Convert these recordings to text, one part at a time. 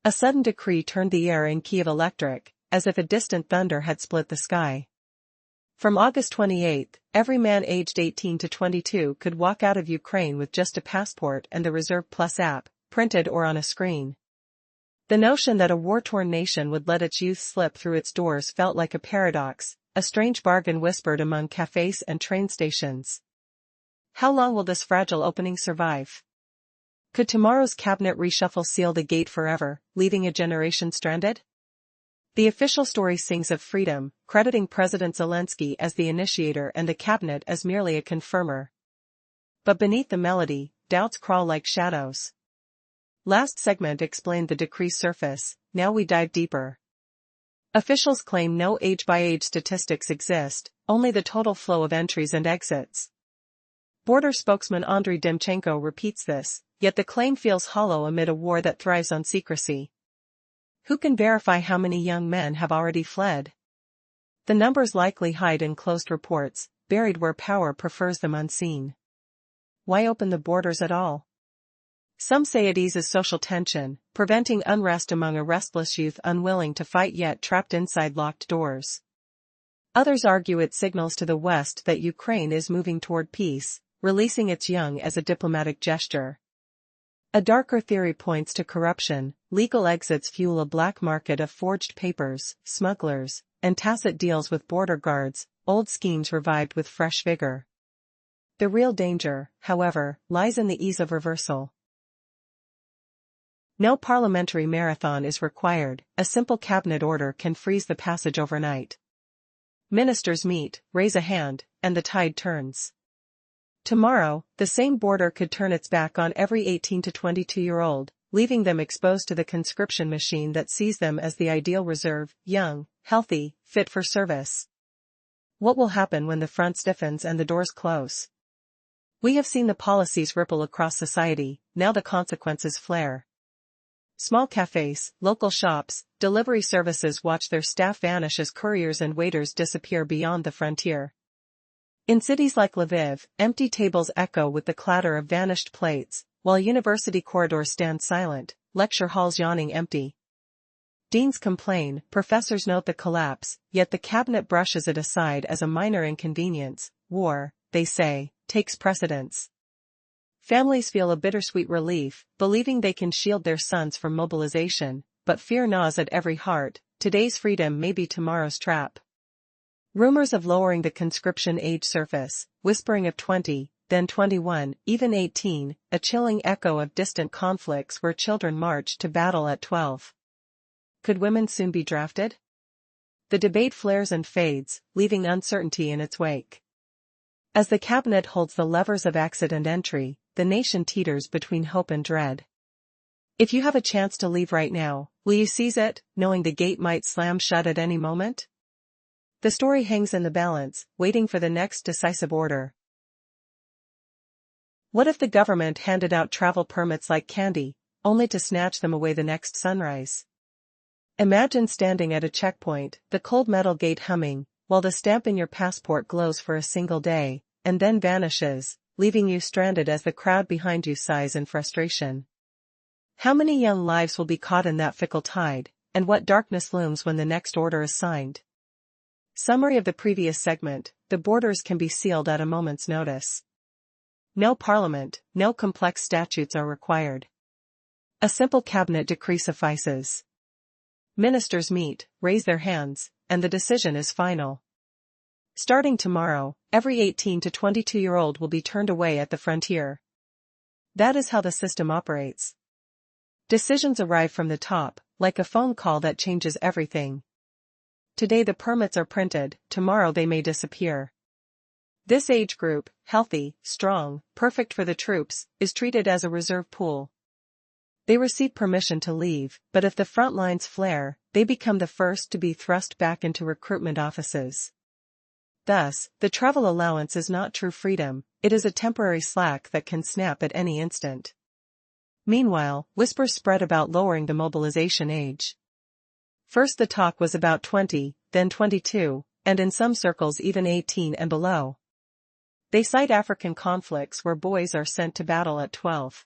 A sudden decree turned the air in Kiev electric, as if a distant thunder had split the sky. From August 28, every man aged 18 to 22 could walk out of Ukraine with just a passport and the Reserve Plus app, printed or on a screen. The notion that a war-torn nation would let its youth slip through its doors felt like a paradox, a strange bargain whispered among cafes and train stations. How long will this fragile opening survive? Could tomorrow's cabinet reshuffle seal the gate forever, leaving a generation stranded? The official story sings of freedom, crediting President Zelensky as the initiator and the cabinet as merely a confirmer. But beneath the melody, doubts crawl like shadows. Last segment explained the decree's surface, now we dive deeper. Officials claim no age-by-age statistics exist, only the total flow of entries and exits. Border spokesman Andriy Demchenko repeats this, yet the claim feels hollow amid a war that thrives on secrecy. Who can verify how many young men have already fled? The numbers likely hide in closed reports, buried where power prefers them unseen. Why open the borders at all? Some say it eases social tension, preventing unrest among a restless youth unwilling to fight yet trapped inside locked doors. Others argue it signals to the West that Ukraine is moving toward peace, releasing its young as a diplomatic gesture. A darker theory points to corruption. Legal exits fuel a black market of forged papers, smugglers, and tacit deals with border guards, old schemes revived with fresh vigor. The real danger, however, lies in the ease of reversal. No parliamentary marathon is required, a simple cabinet order can freeze the passage overnight. Ministers meet, raise a hand, and the tide turns. Tomorrow, the same border could turn its back on every 18 to 22-year-old, leaving them exposed to the conscription machine that sees them as the ideal reserve, young, healthy, fit for service. What will happen when the front stiffens and the doors close? We have seen the policies ripple across society, now the consequences flare. Small cafes, local shops, delivery services watch their staff vanish as couriers and waiters disappear beyond the frontier. In cities like Lviv, empty tables echo with the clatter of vanished plates, while university corridors stand silent, lecture halls yawning empty. Deans complain, professors note the collapse, yet the cabinet brushes it aside as a minor inconvenience. War, they say, takes precedence. Families feel a bittersweet relief, believing they can shield their sons from mobilization, but fear gnaws at every heart. Today's freedom may be tomorrow's trap. Rumors of lowering the conscription age surface, whispering of 20, then 21, even 18, a chilling echo of distant conflicts where children marched to battle at 12. Could women soon be drafted? The debate flares and fades, leaving uncertainty in its wake. As the cabinet holds the levers of exit and entry, the nation teeters between hope and dread. If you have a chance to leave right now, will you seize it, knowing the gate might slam shut at any moment? The story hangs in the balance, waiting for the next decisive order. What if the government handed out travel permits like candy, only to snatch them away the next sunrise? Imagine standing at a checkpoint, the cold metal gate humming, while the stamp in your passport glows for a single day, and then vanishes, leaving you stranded as the crowd behind you sighs in frustration. How many young lives will be caught in that fickle tide, and what darkness looms when the next order is signed? Summary of the previous segment: the borders can be sealed at a moment's notice. No parliament, no complex statutes are required. A simple cabinet decree suffices. Ministers meet, raise their hands, and the decision is final. Starting tomorrow, every 18 to 22-year-old will be turned away at the frontier. That is how the system operates. Decisions arrive from the top, like a phone call that changes everything. Today the permits are printed, tomorrow they may disappear. This age group, healthy, strong, perfect for the troops, is treated as a reserve pool. They receive permission to leave, but if the front lines flare, they become the first to be thrust back into recruitment offices. Thus, the travel allowance is not true freedom, it is a temporary slack that can snap at any instant. Meanwhile, whispers spread about lowering the mobilization age. First the talk was about 20, then 22, and in some circles even 18 and below. They cite African conflicts where boys are sent to battle at 12.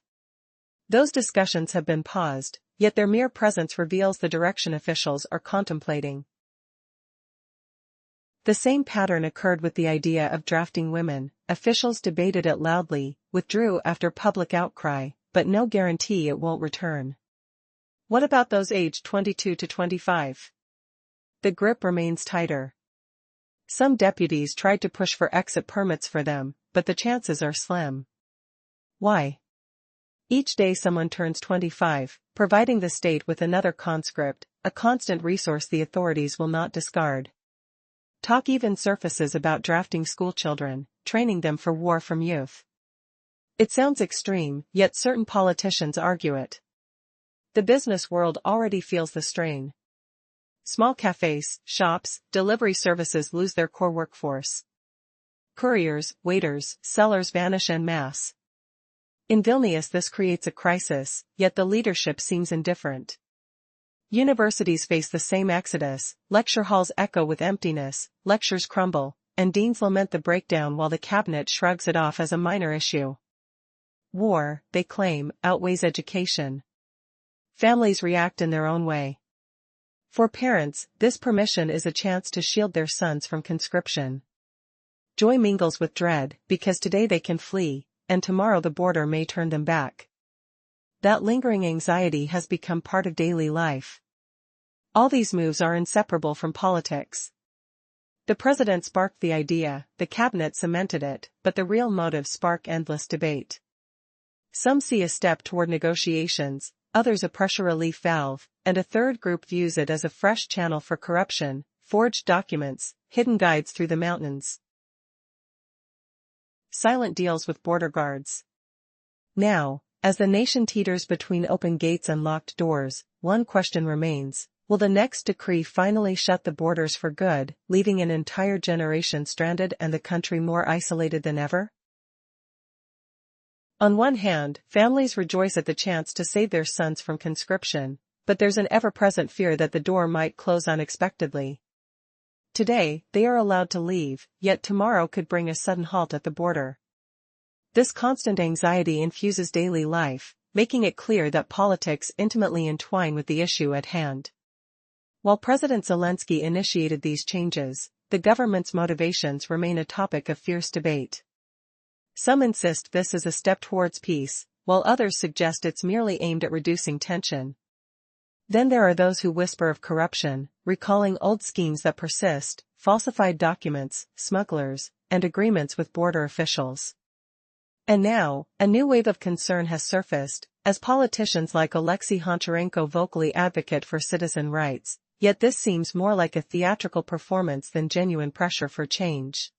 Those discussions have been paused, yet their mere presence reveals the direction officials are contemplating. The same pattern occurred with the idea of drafting women. Officials debated it loudly, withdrew after public outcry, but no guarantee it won't return. What about those aged 22 to 25? The grip remains tighter. Some deputies tried to push for exit permits for them, but the chances are slim. Why? Each day someone turns 25, providing the state with another conscript, a constant resource the authorities will not discard. Talk even surfaces about drafting schoolchildren, training them for war from youth. It sounds extreme, yet certain politicians argue it. The business world already feels the strain. Small cafes, shops, delivery services lose their core workforce. Couriers, waiters, sellers vanish en masse. In Vilnius this creates a crisis, yet the leadership seems indifferent. Universities face the same exodus, lecture halls echo with emptiness, lectures crumble, and deans lament the breakdown while the cabinet shrugs it off as a minor issue. War, they claim, outweighs education. Families react in their own way. For parents, this permission is a chance to shield their sons from conscription. Joy mingles with dread, because today they can flee, and tomorrow the border may turn them back. That lingering anxiety has become part of daily life. All these moves are inseparable from politics. The president sparked the idea, the cabinet cemented it, but the real motives spark endless debate. Some see a step toward negotiations, others a pressure relief valve, and a third group views it as a fresh channel for corruption, forged documents, hidden guides through the mountains. Silent deals with border guards. Now, as the nation teeters between open gates and locked doors, one question remains: will the next decree finally shut the borders for good, leaving an entire generation stranded and the country more isolated than ever? On one hand, families rejoice at the chance to save their sons from conscription, but there's an ever-present fear that the door might close unexpectedly. Today, they are allowed to leave, yet tomorrow could bring a sudden halt at the border. This constant anxiety infuses daily life, making it clear that politics intimately entwine with the issue at hand. While President Zelensky initiated these changes, the government's motivations remain a topic of fierce debate. Some insist this is a step towards peace, while others suggest it's merely aimed at reducing tension. Then there are those who whisper of corruption, recalling old schemes that persist, falsified documents, smugglers, and agreements with border officials. And now, a new wave of concern has surfaced, as politicians like Alexei Honcharenko vocally advocate for citizen rights, yet this seems more like a theatrical performance than genuine pressure for change.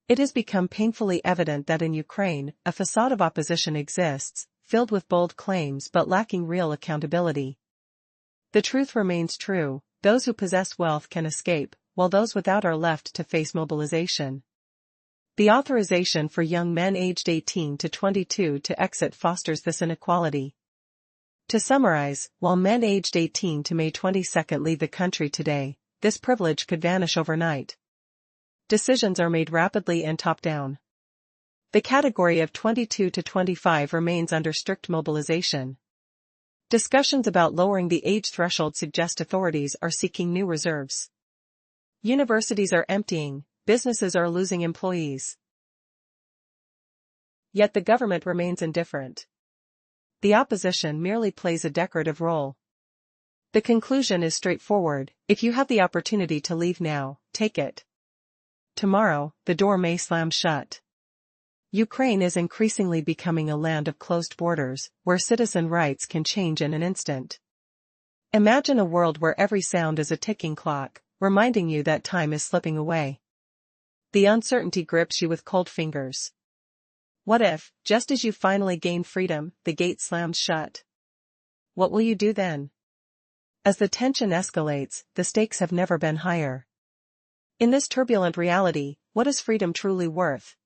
It has become painfully evident that in Ukraine, a facade of opposition exists, filled with bold claims but lacking real accountability. The truth remains true: those who possess wealth can escape, while those without are left to face mobilization. The authorization for young men aged 18 to 22 to exit fosters this inequality. To summarize, while men aged 18 to May 22 leave the country today, this privilege could vanish overnight. Decisions are made rapidly and top-down. The category of 22 to 25 remains under strict mobilization. Discussions about lowering the age threshold suggest authorities are seeking new reserves. Universities are emptying, businesses are losing employees. Yet the government remains indifferent. The opposition merely plays a decorative role. The conclusion is straightforward: if you have the opportunity to leave now, take it. Tomorrow, the door may slam shut. Ukraine is increasingly becoming a land of closed borders, where citizen rights can change in an instant. Imagine a world where every sound is a ticking clock, reminding you that time is slipping away. The uncertainty grips you with cold fingers. What if, just as you finally gain freedom, the gate slams shut? What will you do then? As the tension escalates, the stakes have never been higher. In this turbulent reality, what is freedom truly worth?